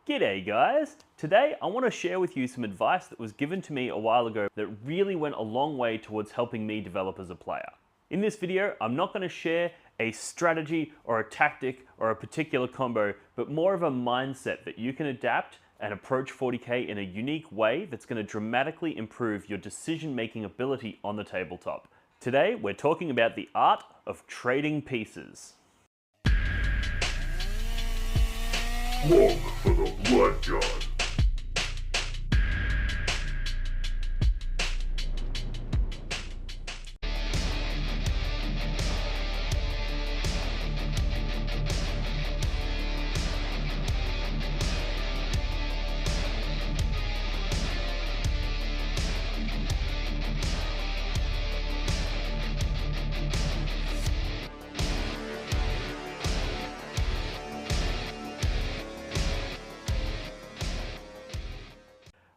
G'day guys! Today I want to share with you some advice that was given to me a while ago that really went a long way towards helping me develop as a player. In this video, I'm not going to share a strategy or a tactic or a particular combo, but more of a mindset that you can adapt and approach 40k in a unique way that's going to dramatically improve your decision-making ability on the tabletop. Today, we're talking about the art of trading pieces. Look for the blood god.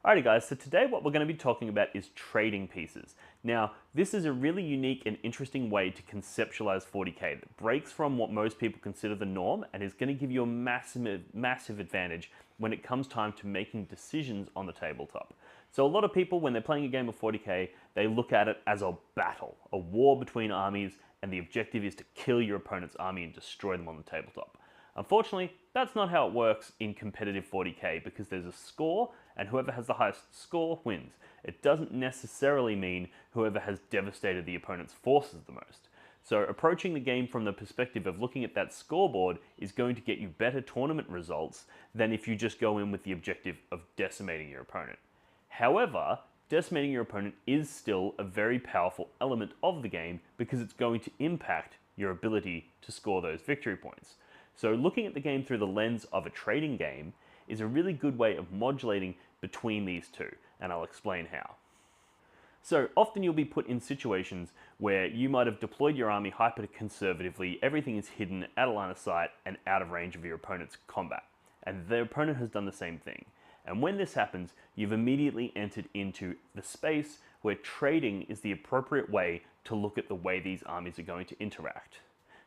Alrighty guys, so today what we're going to be talking about is trading pieces. Now, this is a really unique and interesting way to conceptualize 40k that breaks from what most people consider the norm and is going to give you a massive advantage when it comes time to making decisions on the tabletop. So a lot of people, when they're playing a game of 40k, they look at it as a battle, a war between armies, and the objective is to kill your opponent's army and destroy them on the tabletop. Unfortunately, that's not how it works in competitive 40k because there's a score and whoever has the highest score wins. It doesn't necessarily mean whoever has devastated the opponent's forces the most. So approaching the game from the perspective of looking at that scoreboard is going to get you better tournament results than if you just go in with the objective of decimating your opponent. However, decimating your opponent is still a very powerful element of the game because it's going to impact your ability to score those victory points. So looking at the game through the lens of a trading game is a really good way of modulating between these two, and I'll explain how. So often you'll be put in situations where you might have deployed your army hyper conservatively, everything is hidden, out of line of sight, and out of range of your opponent's combat. And the opponent has done the same thing. And when this happens, you've immediately entered into the space where trading is the appropriate way to look at the way these armies are going to interact.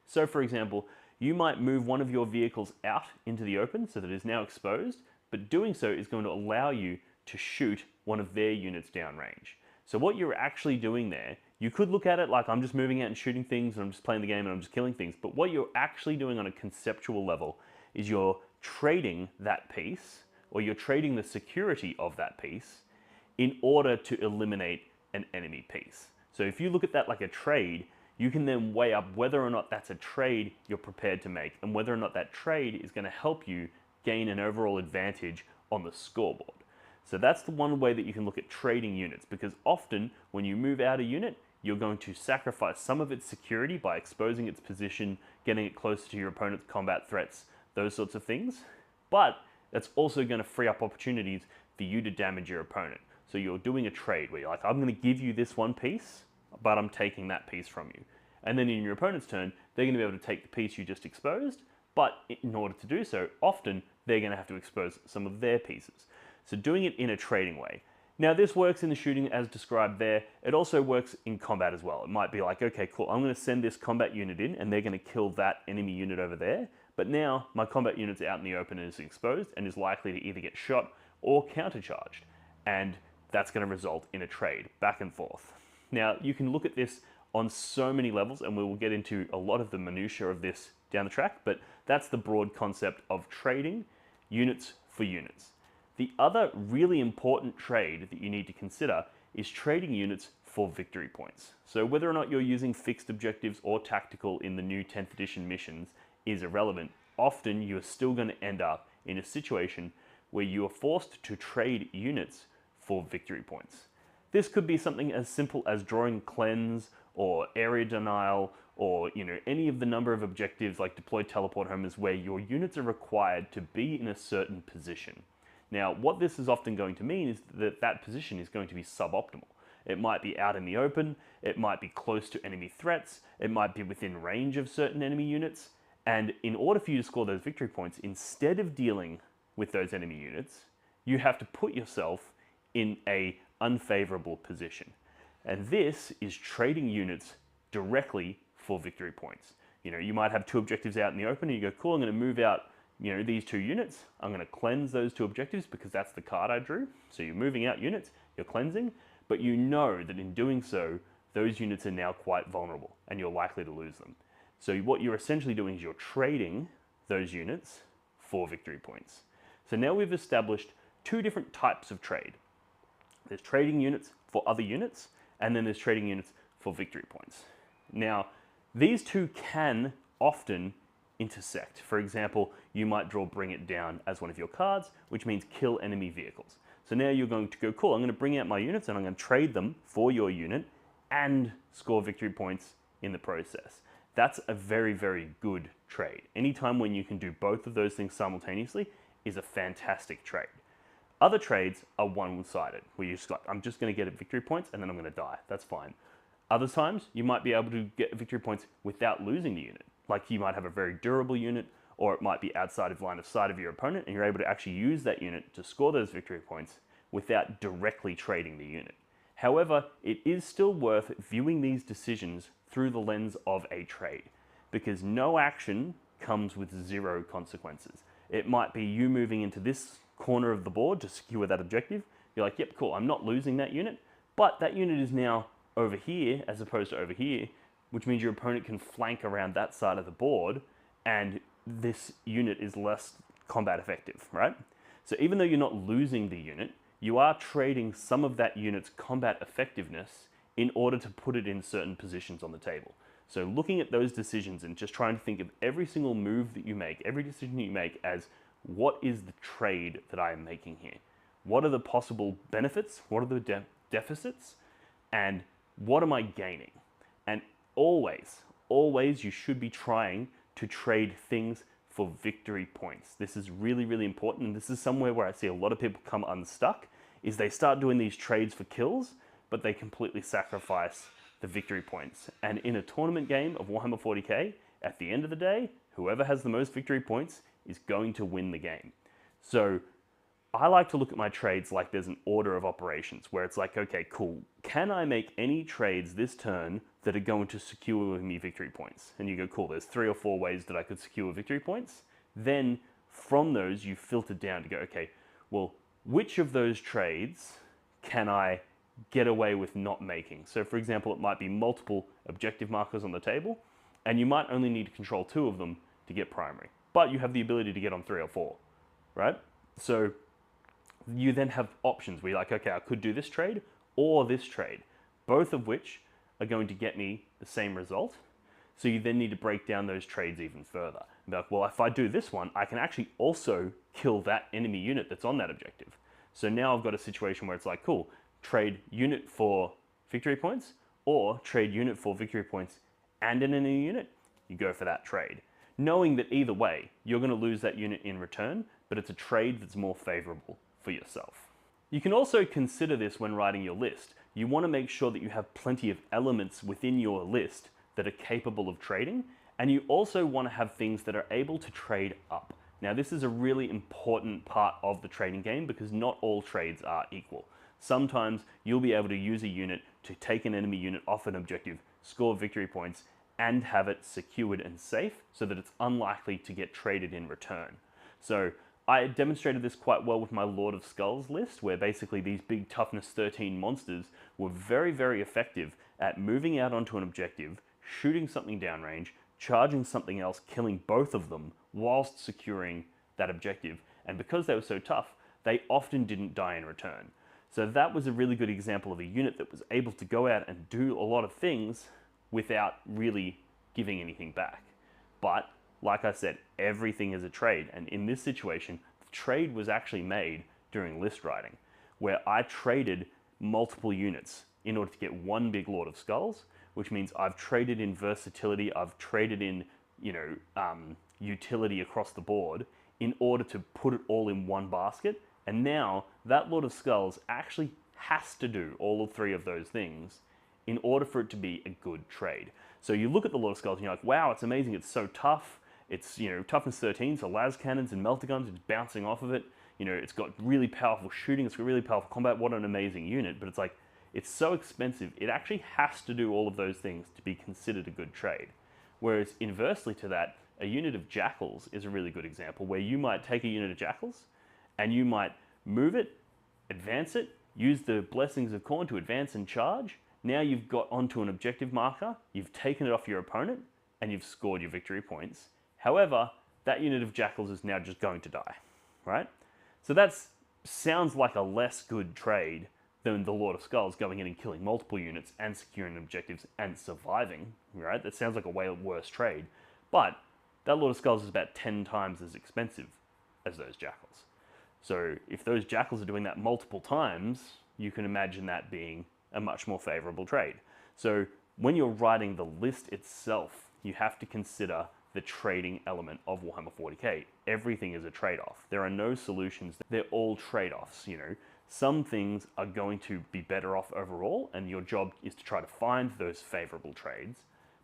So for example, you might move one of your vehicles out into the open so that it is now exposed, but doing so is going to allow you to shoot one of their units downrange. So what you're actually doing there, you could look at it like I'm just moving out and shooting things and I'm just playing the game and I'm just killing things, but what you're actually doing on a conceptual level is you're trading that piece, or you're trading the security of that piece in order to eliminate an enemy piece. So if you look at that like a trade, you can then weigh up whether or not that's a trade you're prepared to make and whether or not that trade is going to help you gain an overall advantage on the scoreboard. So that's the one way that you can look at trading units, because often when you move out a unit, you're going to sacrifice some of its security by exposing its position, getting it closer to your opponent's combat threats, those sorts of things. But that's also going to free up opportunities for you to damage your opponent. So you're doing a trade where you're like, I'm going to give you this one piece, but I'm taking that piece from you. And then in your opponent's turn, they're going to be able to take the piece you just exposed, but in order to do so, often they're going to have to expose some of their pieces. So doing it in a trading way. Now this works in the shooting as described there. It also works in combat as well. It might be like, okay, cool, I'm going to send this combat unit in and they're going to kill that enemy unit over there. But now my combat unit's out in the open and is exposed and is likely to either get shot or countercharged. And that's going to result in a trade back and forth. Now, you can look at this on so many levels, and we will get into a lot of the minutiae of this down the track, but that's the broad concept of trading units for units. The other really important trade that you need to consider is trading units for victory points. So whether or not you're using fixed objectives or tactical in the new 10th edition missions is irrelevant. Often you are still going to end up in a situation where you are forced to trade units for victory points. This could be something as simple as drawing cleanse or area denial, or any of the number of objectives like deploy teleport homers where your units are required to be in a certain position. Now what this is often going to mean is that that position is going to be suboptimal. It might be out in the open, it might be close to enemy threats, it might be within range of certain enemy units, and in order for you to score those victory points, instead of dealing with those enemy units, you have to put yourself in a unfavorable position. And this is trading units directly for victory points. You might have two objectives out in the open and you go, cool, I'm going to these 2 units, I'm going to cleanse those 2 objectives because that's the card I drew. So you're moving out units, you're cleansing, but you know that in doing so, those units are now quite vulnerable and you're likely to lose them. So what you're essentially doing is you're trading those units for victory points. So now we've established 2 different types of trade. There's trading units for other units, and then there's trading units for victory points. Now, these 2 can often intersect. For example, you might draw Bring It Down as one of your cards, which means kill enemy vehicles. So now you're going to go, cool, I'm going to bring out my units and I'm going to trade them for your unit and score victory points in the process. That's a very, very good trade. Anytime when you can do both of those things simultaneously is a fantastic trade. Other trades are one-sided, where you're just like, I'm just going to get victory points and then I'm going to die. That's fine. Other times, you might be able to get victory points without losing the unit. Like you might have a very durable unit, or it might be outside of line of sight of your opponent, and you're able to actually use that unit to score those victory points without directly trading the unit. However, it is still worth viewing these decisions through the lens of a trade, because no action comes with 0 consequences. It might be you moving into this corner of the board to secure that objective. You're like, yep, cool, I'm not losing that unit, but that unit is now over here as opposed to over here, which means your opponent can flank around that side of the board and this unit is less combat effective, right? So even though you're not losing the unit, you are trading some of that unit's combat effectiveness in order to put it in certain positions on the table. So looking at those decisions and just trying to think of every single move that you make, every decision that you make as what is the trade that I am making here? What are the possible benefits? What are the deficits? And what am I gaining? And always you should be trying to trade things for victory points. This is really, really important. And this is somewhere where I see a lot of people come unstuck, is they start doing these trades for kills, but they completely sacrifice the victory points. And in a tournament game of Warhammer 40k, at the end of the day, whoever has the most victory points is going to win the game. So I like to look at my trades like there's an order of operations where it's like, okay, cool. Can I make any trades this turn that are going to secure me victory points? And you go, cool, there's 3 or 4 ways that I could secure victory points. Then from those, you filter down to go, okay, well, which of those trades can I get away with not making? So for example, it might be multiple objective markers on the table, and you might only need to control 2 of them to get primary, but you have the ability to get on 3 or 4, right? So you then have options where you're like, okay, I could do this trade or this trade, both of which are going to get me the same result. So you then need to break down those trades even further. And be like, well, if I do this one, I can actually also kill that enemy unit that's on that objective. So now I've got a situation where it's like, cool, trade unit for victory points or trade unit for victory points and an enemy unit. You go for that trade, knowing that either way, you're going to lose that unit in return, but it's a trade that's more favorable for yourself. You can also consider this when writing your list. You want to make sure that you have plenty of elements within your list that are capable of trading, and you also want to have things that are able to trade up. Now, this is a really important part of the trading game because not all trades are equal. Sometimes you'll be able to use a unit to take an enemy unit off an objective, score victory points, and have it secured and safe so that it's unlikely to get traded in return. So I demonstrated this quite well with my Lord of Skulls list, where basically these big toughness 13 monsters were very, very effective at moving out onto an objective, shooting something downrange, charging something else, killing both of them whilst securing that objective. And because they were so tough, they often didn't die in return. So that was a really good example of a unit that was able to go out and do a lot of things without really giving anything back. But like I said, everything is a trade. And in this situation, the trade was actually made during list writing, where I traded multiple units in order to get one big Lord of Skulls, which means I've traded in versatility, I've traded in, utility across the board in order to put it all in one basket. And now that Lord of Skulls actually has to do all of 3 of those things in order for it to be a good trade. So you look at the Lord of Skulls and you're like, wow, it's amazing, it's so tough. It's, toughness 13, so las cannons and melter guns, it's bouncing off of it. It's got really powerful shooting, it's got really powerful combat, what an amazing unit. But it's like, it's so expensive, it actually has to do all of those things to be considered a good trade. Whereas inversely to that, a unit of jackals is a really good example where you might take a unit of jackals and you might move it, advance it, use the blessings of Khorne to advance and charge. Now you've got onto an objective marker, you've taken it off your opponent, and you've scored your victory points. However, that unit of jackals is now just going to die, right? So that sounds like a less good trade than the Lord of Skulls going in and killing multiple units and securing objectives and surviving, right? That sounds like a way worse trade. But that Lord of Skulls is about 10 times as expensive as those jackals. So if those jackals are doing that multiple times, you can imagine that being a much more favorable trade. So when you're writing the list itself, you have to consider the trading element of Warhammer 40k. Everything is a trade-off. There are no solutions. They're all trade-offs, you know. Some things are going to be better off overall, and your job is to try to find those favorable trades,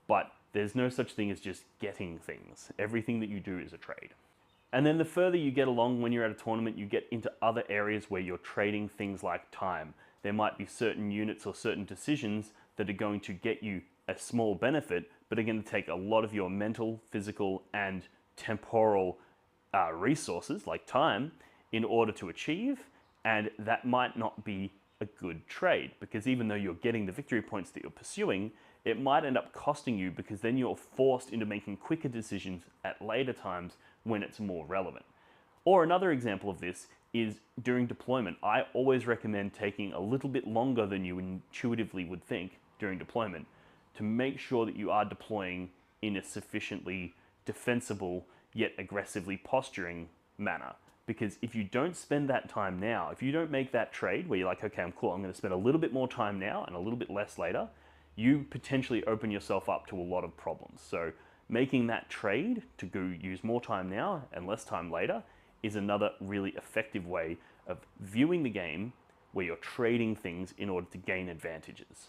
but there's no such thing as just getting things. Everything that you do is a trade. And then the further you get along when you're at a tournament, you get into other areas where you're trading things like time. There might be certain units or certain decisions that are going to get you a small benefit, but are going to take a lot of your mental, physical, and temporal resources, like time, in order to achieve, and that might not be a good trade, because even though you're getting the victory points that you're pursuing, it might end up costing you, because then you're forced into making quicker decisions at later times when it's more relevant. Or another example of this is during deployment. I always recommend taking a little bit longer than you intuitively would think during deployment to make sure that you are deploying in a sufficiently defensible yet aggressively posturing manner. Because if you don't spend that time now, if you don't make that trade where you're like, okay, I'm cool, I'm going to spend a little bit more time now and a little bit less later, you potentially open yourself up to a lot of problems. So making that trade to go use more time now and less time later is another really effective way of viewing the game where you're trading things in order to gain advantages.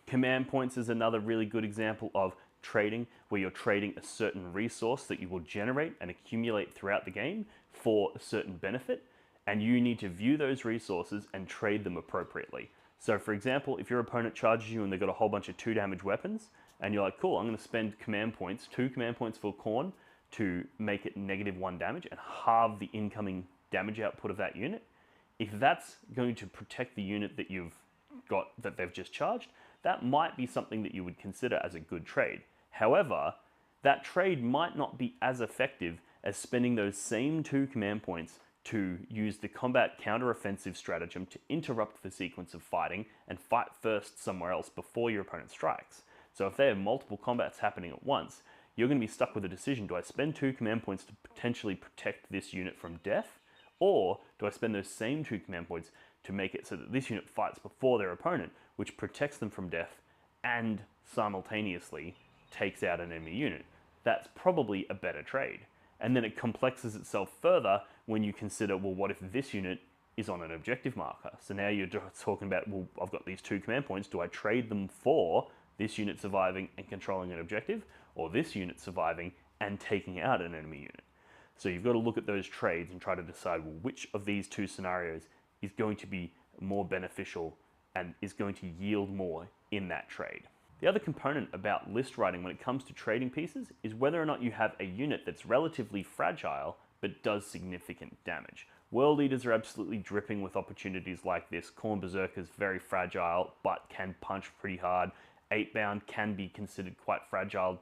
Command points is another really good example of trading, where you're trading a certain resource that you will generate and accumulate throughout the game for a certain benefit, and you need to view those resources and trade them appropriately. So for example, if your opponent charges you and they've got a whole bunch of 2 damage weapons, and you're like, cool, I'm going to spend command points, 2 command points for Khorne to make it -1 damage and halve the incoming damage output of that unit. If that's going to protect the unit that you've got, that they've just charged, that might be something that you would consider as a good trade. However, that trade might not be as effective as spending those same 2 command points to use the combat counter-offensive stratagem to interrupt the sequence of fighting and fight first somewhere else before your opponent strikes. So if they have multiple combats happening at once, you're going to be stuck with a decision. Do I spend 2 command points to potentially protect this unit from death? Or do I spend those same 2 command points to make it so that this unit fights before their opponent, which protects them from death and simultaneously takes out an enemy unit? That's probably a better trade. And then it complexes itself further when you consider, well, what if this unit is on an objective marker? So now you're just talking about, well, I've got these 2 command points. Do I trade them for this unit surviving and controlling an objective, or this unit surviving and taking out an enemy unit? So you've got to look at those trades and try to decide, well, which of these 2 scenarios is going to be more beneficial and is going to yield more in that trade. The other component about list writing when it comes to trading pieces is whether or not you have a unit that's relatively fragile but does significant damage. World Eaters are absolutely dripping with opportunities like this. Khorne Berserker is very fragile but can punch pretty hard. 8-bound can be considered quite fragile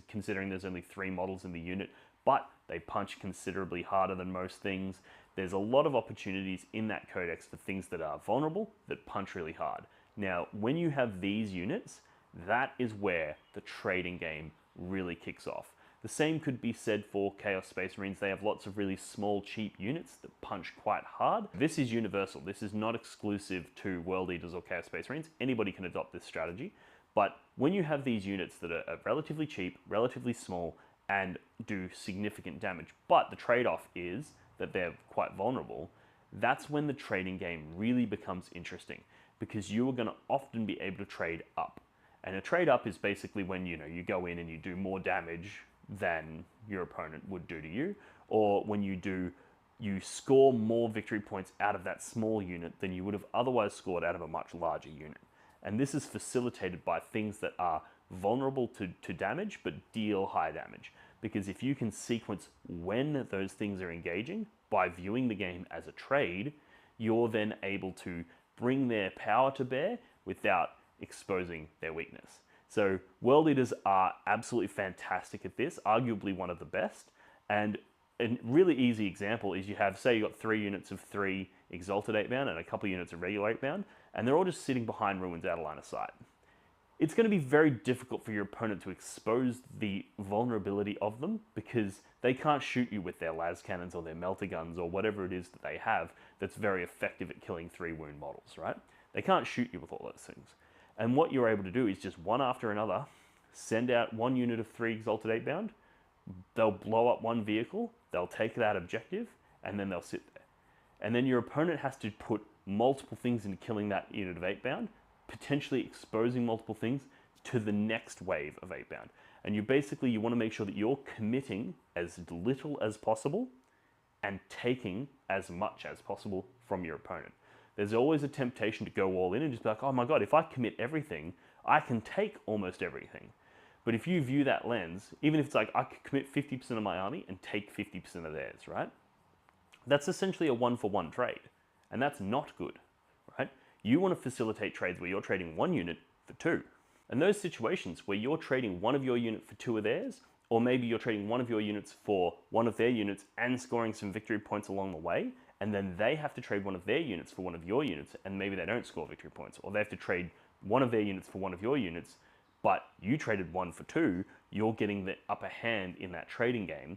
considering there's only 3 models in the unit, but they punch considerably harder than most things. There's a lot of opportunities in that codex for things that are vulnerable, that punch really hard. Now, when you have these units, that is where the trading game really kicks off. The same could be said for Chaos Space Marines. They have lots of really small, cheap units that punch quite hard. This is universal. This is not exclusive to World Eaters or Chaos Space Marines. Anybody can adopt this strategy. But when you have these units that are relatively cheap, relatively small, and do significant damage, but the trade-off is that they're quite vulnerable, that's when the trading game really becomes interesting, because you are going to often be able to trade up. And a trade up is basically when you go in and you do more damage than your opponent would do to you, or when you score more victory points out of that small unit than you would have otherwise scored out of a much larger unit. And this is facilitated by things that are vulnerable to damage but deal high damage. because if you can sequence when those things are engaging by viewing the game as a trade, you're then able to bring their power to bear without exposing their weakness. So World Eaters are absolutely fantastic at this, arguably one of the best. And a really easy example is you have, say you got 3 units of 3 Exalted 8-bound and a couple units of regular 8-bound, and they're all just sitting behind ruins out of line of sight. It's going to be very difficult for your opponent to expose the vulnerability of them because they can't shoot you with their las cannons or their melter guns or whatever it is that they have that's very effective at killing 3 wound models, right? They can't shoot you with all those things. And what you're able to do is just one after another, send out 1 unit of 3 Exalted 8-bound, they'll blow up 1 vehicle, they'll take that objective, and then they'll sit there. And then your opponent has to put multiple things into killing that unit of 8-bound, potentially exposing multiple things to the next wave of 8-bound. And you want to make sure that you're committing as little as possible and taking as much as possible from your opponent. There's always a temptation to go all in and just be like, oh my god, if I commit everything, I can take almost everything. But if you view that lens, even if it's like, I could commit 50% of my army and take 50% of theirs, right? That's essentially a 1-for-1 trade. And that's not good, right? You want to facilitate trades where you're trading 1 unit for 2. And those situations where you're trading 1 of your unit for 2 of theirs, or maybe you're trading 1 of your units for 1 of their units and scoring some victory points along the way, and then they have to trade 1 of their units for 1 of your units, and maybe they don't score victory points, or they have to trade 1 of their units for 1 of your units, but you traded 1 for 2, you're getting the upper hand in that trading game.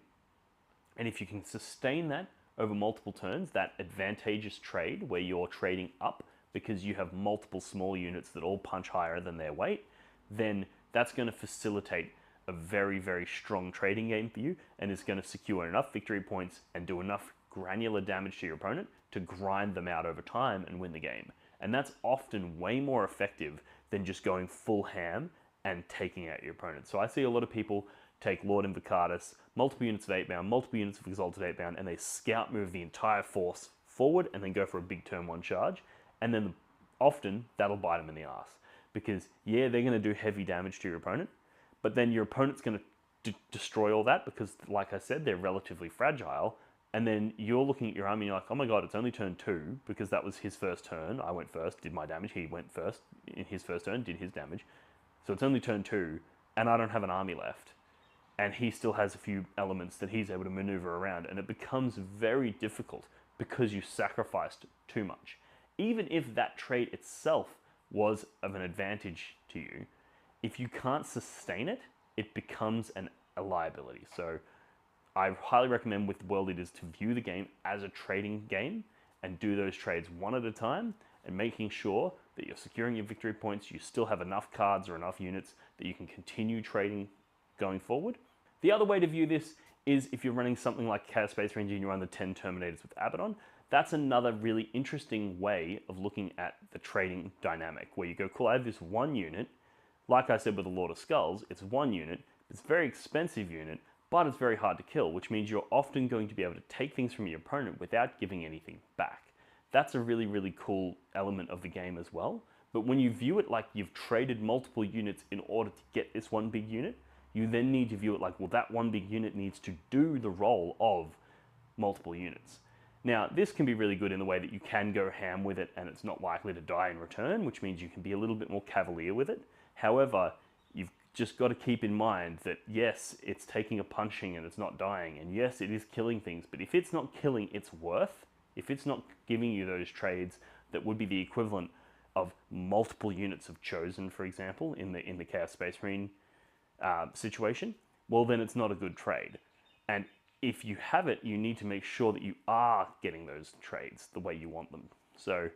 And if you can sustain that over multiple turns, that advantageous trade where you're trading up because you have multiple small units that all punch higher than their weight, then that's going to facilitate a very, very strong trading game for you and is going to secure enough victory points and do enough granular damage to your opponent to grind them out over time and win the game. And that's often way more effective than just going full ham and taking out your opponent. So I see a lot of people take Lord Invocatus, multiple units of 8-bound, multiple units of Exalted 8-bound, and they scout move the entire force forward and then go for a big turn 1 charge. And then often that'll bite them in the ass because yeah, they're going to do heavy damage to your opponent, but then your opponent's going to destroy all that because, like I said, they're relatively fragile. And then you're looking at your army and you're like, oh my god, it's only turn 2 because that was his first turn. I went first, did my damage. He went first in his first turn, did his damage. So it's only turn 2 and I don't have an army left. And he still has a few elements that he's able to maneuver around. And it becomes very difficult because you sacrificed too much. Even if that trade itself was of an advantage to you, if you can't sustain it, it becomes a liability. So I highly recommend with World Eaters to view the game as a trading game and do those trades 1 at a time and making sure that you're securing your victory points, you still have enough cards or enough units that you can continue trading going forward. The other way to view this is if you're running something like Chaos Space Ranger and you run the 10 Terminators with Abaddon, that's another really interesting way of looking at the trading dynamic where you go, cool, I have this 1 unit, like I said with the Lord of Skulls, it's 1 unit, it's a very expensive unit, but it's very hard to kill, which means you're often going to be able to take things from your opponent without giving anything back. That's a really, really cool element of the game as well. But when you view it like you've traded multiple units in order to get this 1 big unit, you then need to view it like, well, that 1 big unit needs to do the role of multiple units. Now, this can be really good in the way that you can go ham with it and it's not likely to die in return, which means you can be a little bit more cavalier with it. However, you've just got to keep in mind that yes, it's taking a punching and it's not dying, and yes, it is killing things, but if it's not killing its worth, if it's not giving you those trades that would be the equivalent of multiple units of Chosen, for example, in the Chaos Space Marine situation, well then it's not a good trade. And if you have it, you need to make sure that you are getting those trades the way you want them. So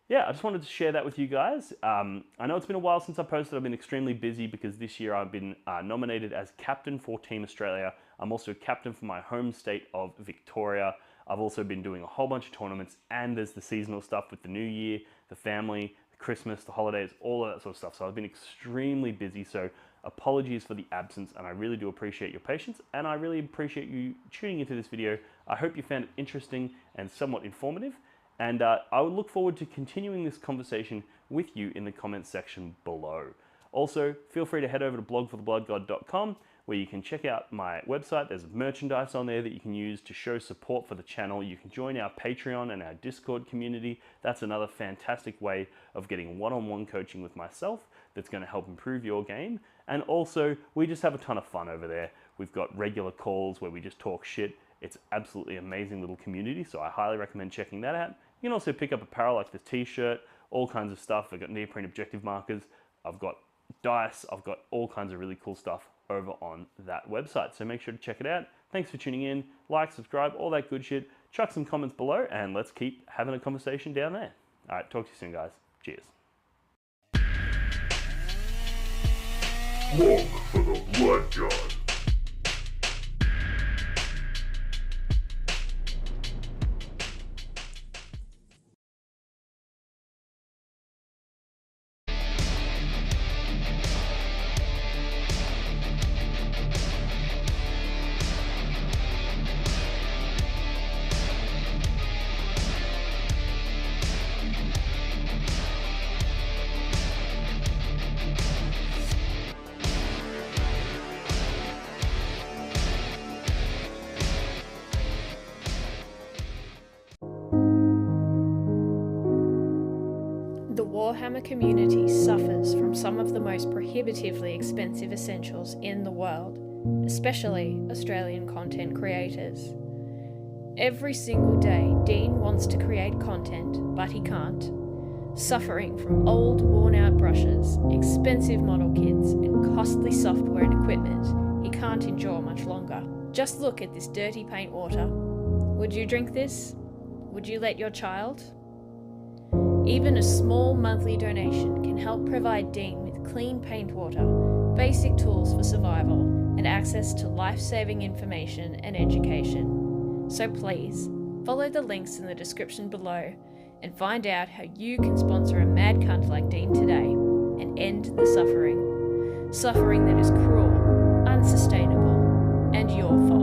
yeah, I just wanted to share that with you guys. I know it's been a while since I posted. I've been extremely busy because this year I've been nominated as captain for Team Australia. I'm also captain for my home state of Victoria. I've also been doing a whole bunch of tournaments, and there's the seasonal stuff with the New Year, the family, the Christmas, the holidays, all of that sort of stuff. So I've been extremely busy. So apologies for the absence, and I really do appreciate your patience, and I really appreciate you tuning into this video. I hope you found it interesting and somewhat informative, and I would look forward to continuing this conversation with you in the comments section below. Also, feel free to head over to blogforthebloodgod.com where you can check out my website. There's merchandise on there that you can use to show support for the channel. You can join our Patreon and our Discord community. That's another fantastic way of getting one-on-one coaching with myself that's going to help improve your game. And also, we just have a ton of fun over there. We've got regular calls where we just talk shit. It's absolutely amazing little community, so I highly recommend checking that out. You can also pick up apparel like this t-shirt, all kinds of stuff. I've got neoprene objective markers, I've got dice, I've got all kinds of really cool stuff over on that website. So make sure to check it out. Thanks for tuning in. Like, subscribe, all that good shit. Chuck some comments below and let's keep having a conversation down there. All right, talk to you soon, guys. Cheers. Walk for the blood god. The Warhammer community suffers from some of the most prohibitively expensive essentials in the world, especially Australian content creators. Every single day, Dean wants to create content, but he can't. Suffering from old, worn-out brushes, expensive model kits, and costly software and equipment he can't endure much longer. Just look at this dirty paint water. Would you drink this? Would you let your child? Even a small monthly donation can help provide Dean with clean paint water, basic tools for survival, and access to life-saving information and education. So please, follow the links in the description below and find out how you can sponsor a mad cunt like Dean today and end the suffering. Suffering that is cruel, unsustainable, and your fault.